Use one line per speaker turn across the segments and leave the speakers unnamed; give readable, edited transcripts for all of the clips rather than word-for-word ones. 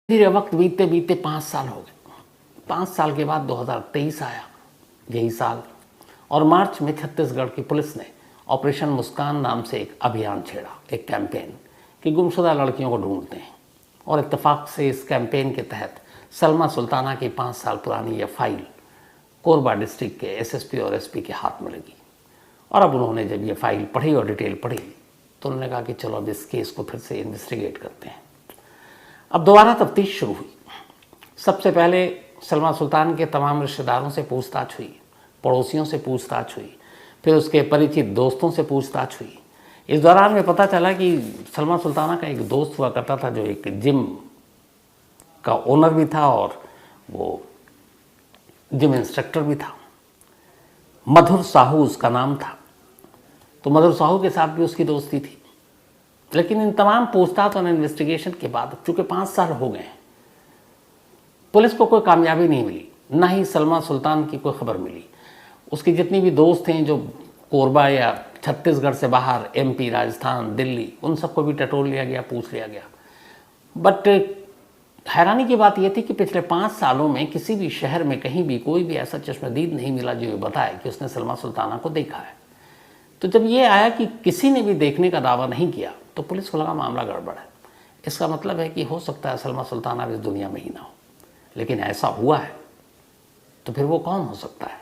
धीरे वक्त बीतते बीतते 5 साल हो गए। 5 साल के बाद 2023 आया, यही साल, और मार्च में छत्तीसगढ़ की पुलिस ने ऑपरेशन मुस्कान नाम से एक अभियान छेड़ा, एक कैंपेन कि गुमशुदा लड़कियों को ढूंढते हैं। और इत्तेफाक से इस कैंपेन के तहत सलमा सुल्ताना की 5 साल पुरानी यह फाइल कोरबा डिस्ट्रिक्ट के एसएसपी और एसपी के हाथ में लगी। और अब उन्होंने जब ये फाइल पढ़ी और डिटेल पढ़ी तो उन्होंने कहा कि चलो अब इस केस को फिर से इन्वेस्टिगेट करते हैं। अब दोबारा तफ्तीश शुरू हुई। सबसे पहले सलमा सुल्तान के तमाम रिश्तेदारों से पूछताछ हुई, पड़ोसियों से पूछताछ हुई, फिर उसके परिचित दोस्तों से पूछताछ हुई। इस दौरान में पता चला कि सलमा सुल्ताना का एक दोस्त हुआ करता था जो एक जिम का ओनर भी था और वो जिम इंस्ट्रक्टर भी था। मधुर साहू उसका नाम था। तो मधुर साहू के साथ भी उसकी दोस्ती थी। लेकिन इन तमाम पूछताछ और इन्वेस्टिगेशन के बाद चूंकि 5 साल हो गए, पुलिस को कोई कामयाबी नहीं मिली, ना ही सलमा सुल्तान की कोई खबर मिली। उसके जितनी भी दोस्त हैं जो कोरबा या छत्तीसगढ़ से बाहर, एमपी, राजस्थान, दिल्ली, उन सबको भी टटोल लिया गया, पूछ लिया गया। बट हैरानी की बात यह थी कि पिछले 5 सालों में किसी भी शहर में कहीं भी कोई भी ऐसा चश्मदीद नहीं मिला जो ये बताए कि उसने सलमा सुल्ताना को देखा है। तो जब ये आया कि किसी ने भी देखने का दावा नहीं किया तो पुलिस को लगा मामला गड़बड़ है। इसका मतलब है कि हो सकता है सलमा सुल्ताना इस दुनिया में ही ना हो। लेकिन ऐसा हुआ है तो फिर वो कौन हो सकता है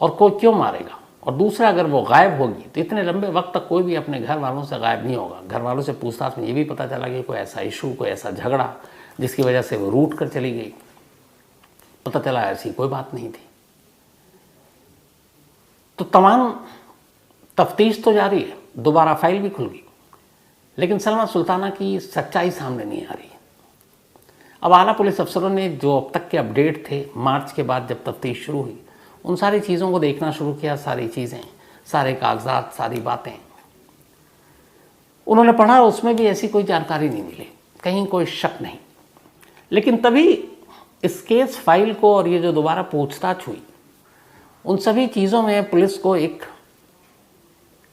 और कोई क्यों मारेगा? और दूसरा, अगर वो गायब होगी तो इतने लंबे वक्त तक कोई भी अपने घर वालों से गायब नहीं होगा। घर वालों से पूछताछ में ये भी पता चला कि कोई ऐसा इशू, कोई ऐसा झगड़ा जिसकी वजह से वो रूठ कर चली गई, पता चला ऐसी कोई बात नहीं थी। तो तमाम तफ्तीश तो जारी है, दोबारा फाइल भी खुल गई, लेकिन सलमा सुल्ताना की सच्चाई सामने नहीं आ रही है। अब आला पुलिस अफसरों ने जो अब तक के अपडेट थे, मार्च के बाद जब तफ्तीश शुरू हुई, उन सारी चीज़ों को देखना शुरू किया। सारी चीज़ें, सारे कागजात, सारी बातें उन्होंने पढ़ा। उसमें भी ऐसी कोई जानकारी नहीं मिली, कहीं कोई शक नहीं। लेकिन तभी इस केस फाइल को और ये जो दोबारा पूछताछ हुई, उन सभी चीज़ों में पुलिस को एक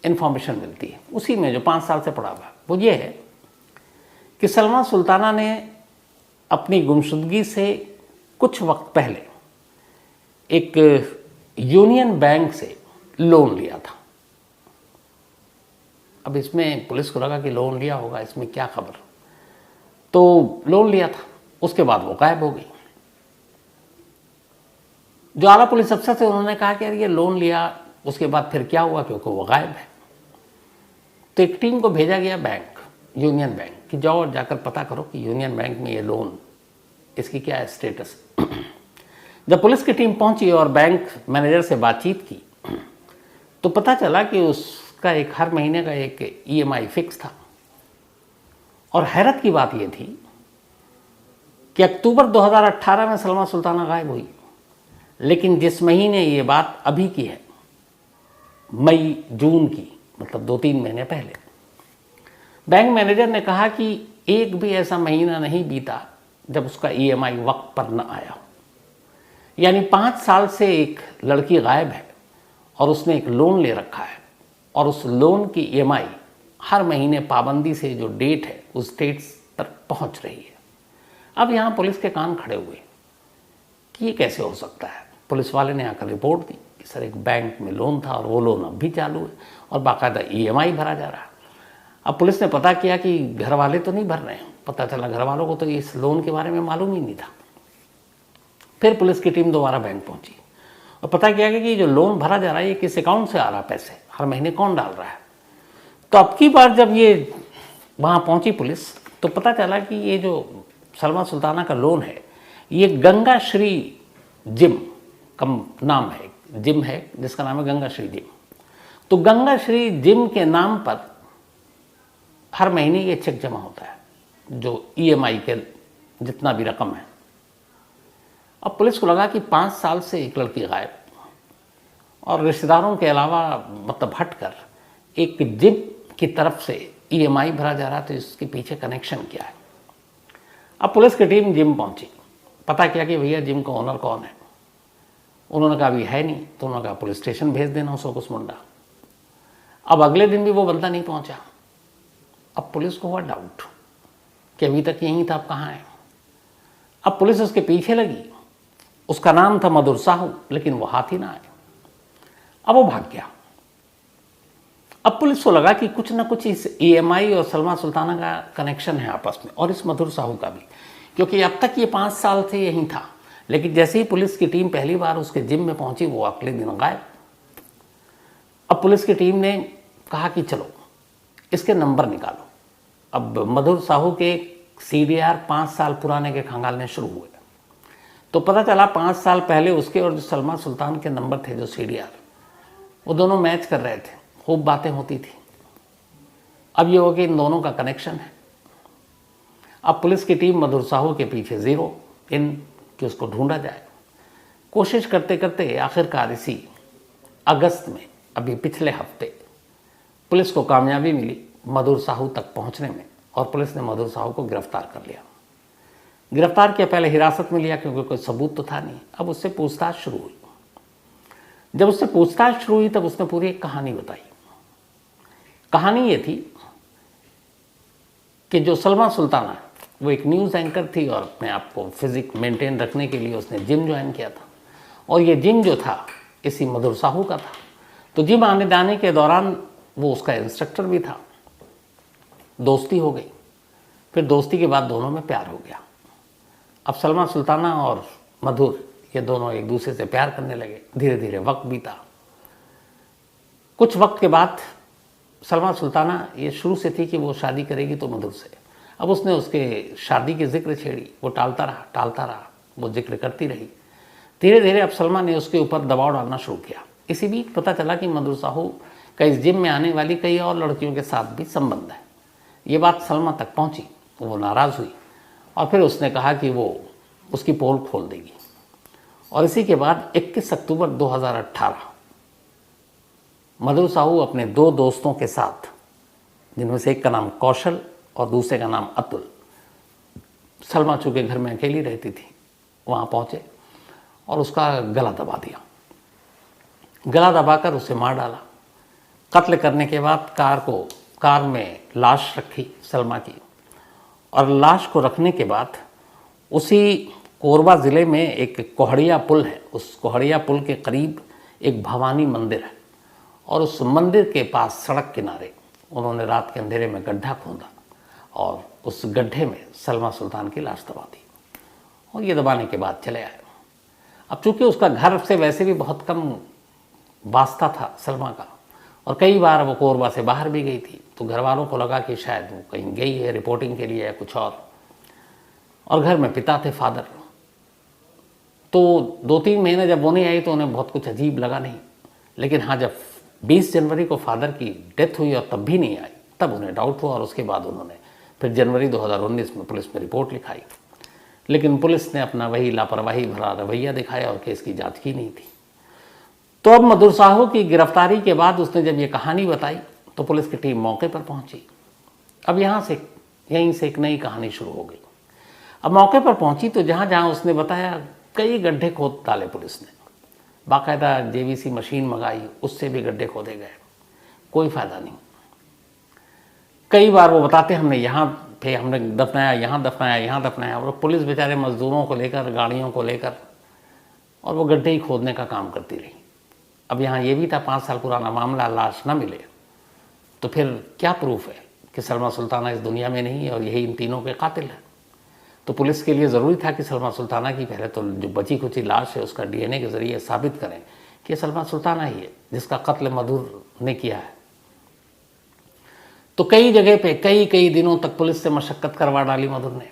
इन्फॉर्मेशन मिलती है। उसी में जो 5 साल से पड़ा हुआ, वो ये है कि सलमा सुल्ताना ने अपनी गुमशुदगी से कुछ वक्त पहले एक यूनियन बैंक से लोन लिया था। अब इसमें पुलिस को लगा कि लोन लिया होगा, इसमें क्या खबर, तो लोन लिया था। उसके बाद वो गायब हो गई। जो आला पुलिस अफसर थे उन्होंने कहा कि यार ये लोन लिया, उसके बाद फिर क्या हुआ, क्योंकि वो गायब है। तो एक टीम को भेजा गया बैंक, यूनियन बैंक, कि जाओ और जाकर पता करो कि यूनियन बैंक में ये लोन, इसकी क्या है स्टेटस। जब पुलिस की टीम पहुंची और बैंक मैनेजर से बातचीत की तो पता चला कि उसका एक हर महीने का एक ईएमआई फिक्स था। और हैरत की बात यह थी कि अक्टूबर 2018 में सलमा सुल्ताना गायब हुई, लेकिन जिस महीने ये बात अभी की है, मई जून की, मतलब 2-3 महीने पहले, बैंक मैनेजर ने कहा कि एक भी ऐसा महीना नहीं बीता जब उसका ईएमआई वक्त पर न आया हो। यानी 5 साल से एक लड़की गायब है और उसने एक लोन ले रखा है और उस लोन की ईएमआई हर महीने पाबंदी से जो डेट है उस डेट पर पहुंच रही है। अब यहाँ पुलिस के कान खड़े हुए कि ये कैसे हो सकता है। पुलिस वाले ने आकर रिपोर्ट दी कि सर एक बैंक में लोन था और वो लोन अब भी चालू है और बाकायदा ईएमआई भरा जा रहा है। अब पुलिस ने पता किया कि घर वाले तो नहीं भर रहे हैं। पता चला घर वालों को तो इस लोन के बारे में मालूम ही नहीं था। फिर पुलिस की टीम दोबारा बैंक पहुंची और पता किया कि जो लोन भरा जा रहा है ये किस अकाउंट से आ रहा है, पैसे हर महीने कौन डाल रहा है। तो अब की बार जब ये वहाँ पहुंची पुलिस तो पता चला कि ये जो सलमा सुल्ताना का लोन है ये गंगा श्री जिम का नाम है, जिम है जिसका नाम है गंगा श्री जिम। तो गंगा श्री जिम के नाम पर हर महीने ये चेक जमा होता है जो ईएमआई के जितना भी रकम है। अब पुलिस को लगा कि 5 साल से एक लड़की गायब और रिश्तेदारों के अलावा मतलब हटकर एक जिम की तरफ से ईएमआई भरा जा रहा, तो इसके पीछे कनेक्शन क्या है। अब पुलिस की टीम जिम पहुंची, पता किया कि भैया जिम का ओनर कौन है। उन्होंने कहा अभी है नहीं, तो उन्होंने कहा पुलिस स्टेशन भेज देना उसको, कुछ मुंडा। अब अगले दिन भी वो बंदा नहीं पहुंचा। अब पुलिस को हुआ डाउट कि अभी तक यहीं था, अब कहाँ है। अब पुलिस उसके पीछे लगी, उसका नाम था मधुर साहू, लेकिन वो हाथ ही ना आए। अब वो भाग गया। अब पुलिस को लगा कि कुछ ना कुछ इस EMI और सलमा सुल्ताना का कनेक्शन है आपस में, और इस मधुर साहू का भी, क्योंकि अब तक ये 5 साल से यहीं था। लेकिन जैसे ही पुलिस की टीम पहली बार उसके जिम में पहुंची, वो अगले दिन गायब। अब पुलिस की टीम ने कहा कि चलो इसके नंबर निकालो। अब मधुर साहू के CDR 5 साल पुराने के खंगालने शुरू हुए, तो पता चला 5 साल पहले उसके और जो सलमा सुल्तान के नंबर थे, जो CDR, वो दोनों मैच कर रहे थे, खूब बातें होती थी। अब ये हो कि इन दोनों का कनेक्शन है। अब पुलिस की टीम मधुर साहू के पीछे ज़ीरो इन कि उसको ढूंढा जाए। कोशिश करते करते आखिरकार इसी अगस्त में, अभी पिछले हफ्ते, पुलिस को कामयाबी मिली मधुर साहू तक पहुंचने में, और पुलिस ने मधुर साहू को गिरफ्तार कर लिया। गिरफ्तार किया, पहले हिरासत में लिया क्योंकि कोई सबूत तो था नहीं। अब उससे पूछताछ शुरू हुई। जब उससे पूछताछ शुरू हुई तब उसने पूरी एक कहानी बताई। कहानी ये थी कि जो सलमा सुल्ताना, वो एक न्यूज़ एंकर थी और अपने आप को फिजिक मेंटेन रखने के लिए उसने जिम ज्वाइन किया था, और ये जिम जो था इसी मधुर साहू का था। तो जिम आने जाने के दौरान वो उसका इंस्ट्रक्टर भी था। दोस्ती हो गई, फिर दोस्ती के बाद दोनों में प्यार हो गया। अब सलमा सुल्ताना और मधुर ये दोनों एक दूसरे से प्यार करने लगे। धीरे धीरे वक्त बीता। कुछ वक्त के बाद सलमा सुल्ताना ये शुरू से थी कि वो शादी करेगी तो मधुर से। अब उसने उसके शादी की जिक्र छेड़ी, वो टालता रहा, वो जिक्र करती रही। धीरे धीरे अब सलमा ने उसके ऊपर दबाव डालना शुरू किया। इसी बीच पता चला कि मधुर साहू का इस जिम में आने वाली कई और लड़कियों के साथ भी संबंध है। ये बात सलमा तक पहुंची, वो नाराज़ हुई और फिर उसने कहा कि वो उसकी पोल खोल देगी। और इसी के बाद 21 अक्टूबर 2018 मधुर साहू अपने 2 दोस्तों के साथ, जिनमें से एक का नाम कौशल और दूसरे का नाम अतुल, सलमा चूँकि घर में अकेली रहती थी, वहाँ पहुँचे और उसका गला दबा दिया। गला दबाकर उसे मार डाला। कत्ल करने के बाद कार में लाश रखी सलमा की, और लाश को रखने के बाद उसी कोरबा ज़िले में एक कोहड़िया पुल है, उस कोहड़िया पुल के करीब एक भवानी मंदिर है, और उस मंदिर के पास सड़क किनारे उन्होंने रात के अंधेरे में गड्ढा खोदा और उस गड्ढे में सलमा सुल्तान की लाश दबा दी, और ये दबाने के बाद चले आए। अब चूँकि उसका घर से वैसे भी बहुत कम वास्ता था सलमा का, और कई बार वो कोरबा से बाहर भी गई थी, तो घर वालों को लगा कि शायद वो कहीं गई है रिपोर्टिंग के लिए या कुछ और घर में पिता थे, फादर। तो 2-3 महीने जब वो नहीं आई तो उन्हें बहुत कुछ अजीब लगा नहीं, लेकिन हाँ, जब 20 जनवरी को फादर की डेथ हुई और तब भी नहीं आई, तब उन्हें डाउट हुआ, और उसके बाद उन्होंने फिर जनवरी 2019 में पुलिस में रिपोर्ट लिखाई। लेकिन पुलिस ने अपना वही लापरवाही भरा रवैया दिखाया और केस की जाँच की नहीं थी। तो अब मधुर साहू की गिरफ्तारी के बाद उसने जब ये कहानी बताई तो पुलिस की टीम मौके पर पहुंची। अब यहीं से एक नई कहानी शुरू हो गई। अब मौके पर पहुंची तो जहाँ जहाँ उसने बताया कई गड्ढे खोद डाले पुलिस ने, बाकायदा JVC मशीन मंगाई, उससे भी गड्ढे खोदे गए, कोई फ़ायदा नहीं। कई बार वो बताते हमने यहाँ थे, हमने दफनाया, यहाँ दफनाया, और पुलिस बेचारे मजदूरों को लेकर, गाड़ियों को लेकर, और वो गड्ढे ही खोदने का काम करती रही। अब यहाँ ये भी था 5 साल पुराना मामला, लाश ना मिले तो फिर क्या प्रूफ है कि सलमा सुल्ताना इस दुनिया में नहीं है और यही इन तीनों के कातिल है। तो पुलिस के लिए ज़रूरी था कि सलमा सुल्ताना की पहले तो जो बची खुची लाश है उसका DNA के ज़रिए साबित करें कि सलमा सुल्ताना ही है जिसका कत्ल मधुर ने किया है। तो कई जगह पे कई दिनों तक पुलिस से मशक्क़त करवा डाली मधुर ने,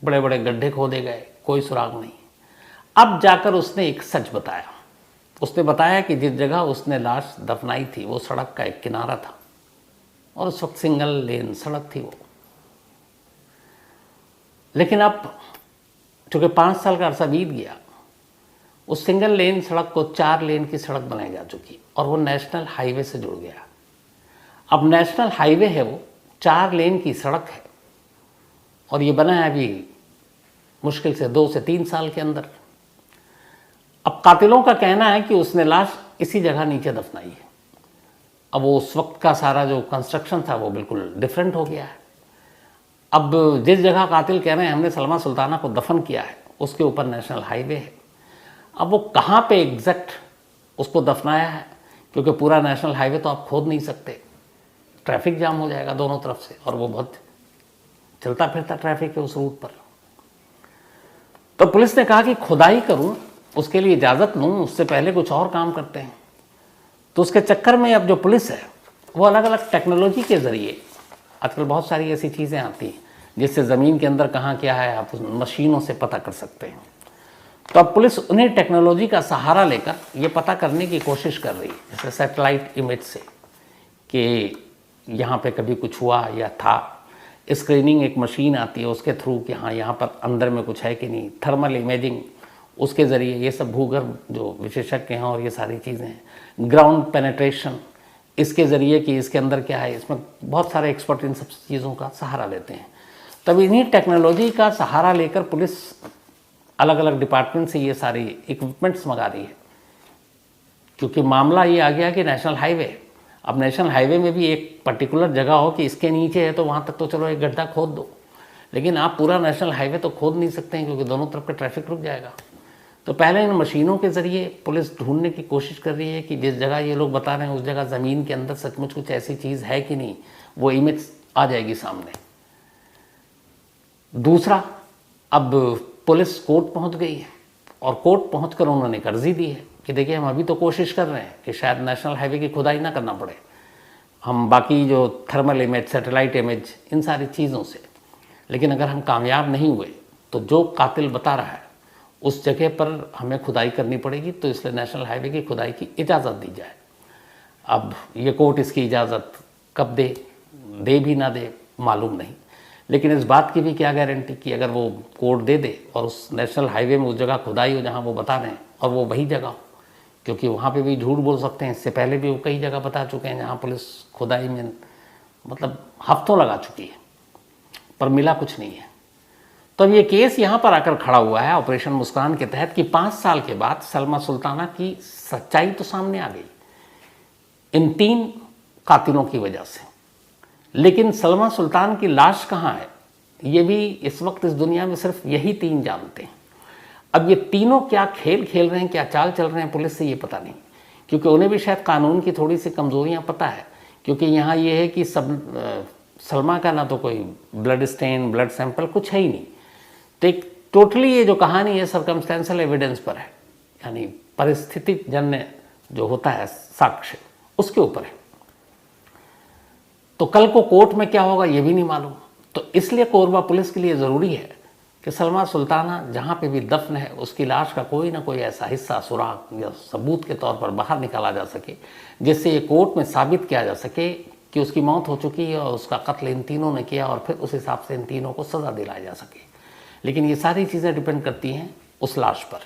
बड़े बड़े गड्ढे खोदे गए, कोई सुराग नहीं। अब जाकर उसने एक सच बताया। उसने बताया कि जिस जगह उसने लाश दफनाई थी वो सड़क का एक किनारा था, और उस वक्त सिंगल लेन सड़क थी वो। लेकिन अब चूँकि 5 साल का अरसा बीत गया, उस सिंगल लेन सड़क को 4 लेन की सड़क बनाई जा चुकी, और वो नेशनल हाईवे से जुड़ गया। अब नेशनल हाईवे है, वो 4 लेन की सड़क है, और ये बना है अभी मुश्किल से 2 से 3 साल के अंदर। अब कातिलों का कहना है कि उसने लाश इसी जगह नीचे दफनाई है। अब वो उस वक्त का सारा जो कंस्ट्रक्शन था वो बिल्कुल डिफरेंट हो गया है। अब जिस जगह कातिल कह रहे हैं हमने सलमा सुल्ताना को दफन किया है, उसके ऊपर नेशनल हाईवे है। अब वो कहाँ पे एग्जैक्ट उसको दफनाया है, क्योंकि पूरा नेशनल हाईवे तो आप खोद नहीं सकते, ट्रैफिक जाम हो जाएगा दोनों तरफ से, और वो बहुत चलता फिरता ट्रैफिक है उस रूट पर। तो पुलिस ने कहा कि खुदाई करूं, उसके लिए इजाज़त लूं, उससे पहले कुछ और काम करते हैं। तो उसके चक्कर में अब जो पुलिस है वो अलग अलग टेक्नोलॉजी के ज़रिए, आजकल बहुत सारी ऐसी चीज़ें आती हैं जिससे ज़मीन के अंदर कहाँ क्या है आप मशीनों से पता कर सकते हैं। तो अब पुलिस उन्हीं टेक्नोलॉजी का सहारा लेकर ये पता करने की कोशिश कर रही है, जैसे सैटेलाइट इमेज से कि यहाँ पे कभी कुछ हुआ या था। स्क्रीनिंग एक मशीन आती है उसके थ्रू कि हाँ यहाँ पर अंदर में कुछ है कि नहीं। थर्मल इमेजिंग उसके ज़रिए, ये सब भूगर्भ जो विशेषज्ञ हैं और ये सारी चीज़ें हैं। ग्राउंड पेनेट्रेशन इसके ज़रिए कि इसके अंदर क्या है, इसमें बहुत सारे एक्सपर्ट इन सब चीज़ों का सहारा लेते हैं। तब इन्हीं टेक्नोलॉजी का सहारा लेकर पुलिस अलग अलग डिपार्टमेंट से ये सारी इक्विपमेंट्स मंगा रही है, क्योंकि मामला ये आ गया कि नेशनल हाईवे, अब नेशनल हाईवे में भी एक पर्टिकुलर जगह हो कि इसके नीचे है तो वहाँ तक तो चलो एक गड्ढा खोद दो, लेकिन आप पूरा नेशनल हाईवे तो खोद नहीं सकते हैं क्योंकि दोनों तरफ का ट्रैफिक रुक जाएगा। तो पहले इन मशीनों के ज़रिए पुलिस ढूंढने की कोशिश कर रही है कि जिस जगह ये लोग बता रहे हैं उस जगह ज़मीन के अंदर सचमुच कुछ ऐसी चीज़ है कि नहीं, वो इमेज आ जाएगी सामने। दूसरा, अब पुलिस कोर्ट पहुंच गई है और कोर्ट पहुंचकर उन्होंने एक अर्जी दी है कि देखिए हम अभी तो कोशिश कर रहे हैं कि शायद नेशनल हाईवे की खुदाई ना करना पड़े, हम बाकी जो थर्मल इमेज, सैटेलाइट इमेज, इन सारी चीज़ों से, लेकिन अगर हम कामयाब नहीं हुए तो जो कातिल बता रहा है उस जगह पर हमें खुदाई करनी पड़ेगी, तो इसलिए नेशनल हाईवे की खुदाई की इजाज़त दी जाए। अब ये कोर्ट इसकी इजाज़त कब दे भी ना दे मालूम नहीं, लेकिन इस बात की भी क्या गारंटी कि अगर वो कोर्ट दे दे और उस नेशनल हाईवे में उस जगह खुदाई हो जहाँ वो बता रहे हैं और वो वही जगह हो, क्योंकि वहाँ पे भी झूठ बोल सकते हैं। इससे पहले भी वो कई जगह बता चुके हैं जहाँ पुलिस खुदाई में मतलब हफ्तों लगा चुकी है पर मिला कुछ नहीं है। तो अब ये केस यहाँ पर आकर खड़ा हुआ है ऑपरेशन मुस्कान के तहत कि 5 साल के बाद सलमा सुल्ताना की सच्चाई तो सामने आ गई इन 3 कातिलों की वजह से, लेकिन सलमा सुल्तान की लाश कहाँ है ये भी इस वक्त इस दुनिया में सिर्फ यही 3 जानते हैं। अब ये तीनों क्या खेल खेल रहे हैं, क्या चाल चल रहे हैं पुलिस से ये पता नहीं, क्योंकि उन्हें भी शायद कानून की थोड़ी सी कमज़ोरियाँ पता है। क्योंकि यहाँ ये है कि सलमा का ना तो कोई ब्लड स्टेन, ब्लड सैंपल कुछ है ही नहीं, तो एक टोटली ये जो कहानी है सर्कमस्टेंशियल एविडेंस पर है, यानी परिस्थिति जन्य जो होता है साक्ष्य उसके ऊपर है। तो कल को कोर्ट में क्या होगा ये भी नहीं मालूम। तो इसलिए कोरबा पुलिस के लिए ज़रूरी है कि सलमा सुल्ताना जहाँ पे भी दफन है उसकी लाश का कोई ना कोई ऐसा हिस्सा सुराग या सबूत के तौर पर बाहर निकाला जा सके, जिससे ये कोर्ट में साबित किया जा सके कि उसकी मौत हो चुकी है और उसका कत्ल इन तीनों ने किया, और फिर उस हिसाब से इन तीनों को सज़ा दिलाया जा सके। लेकिन ये सारी चीज़ें डिपेंड करती हैं उस लाश पर।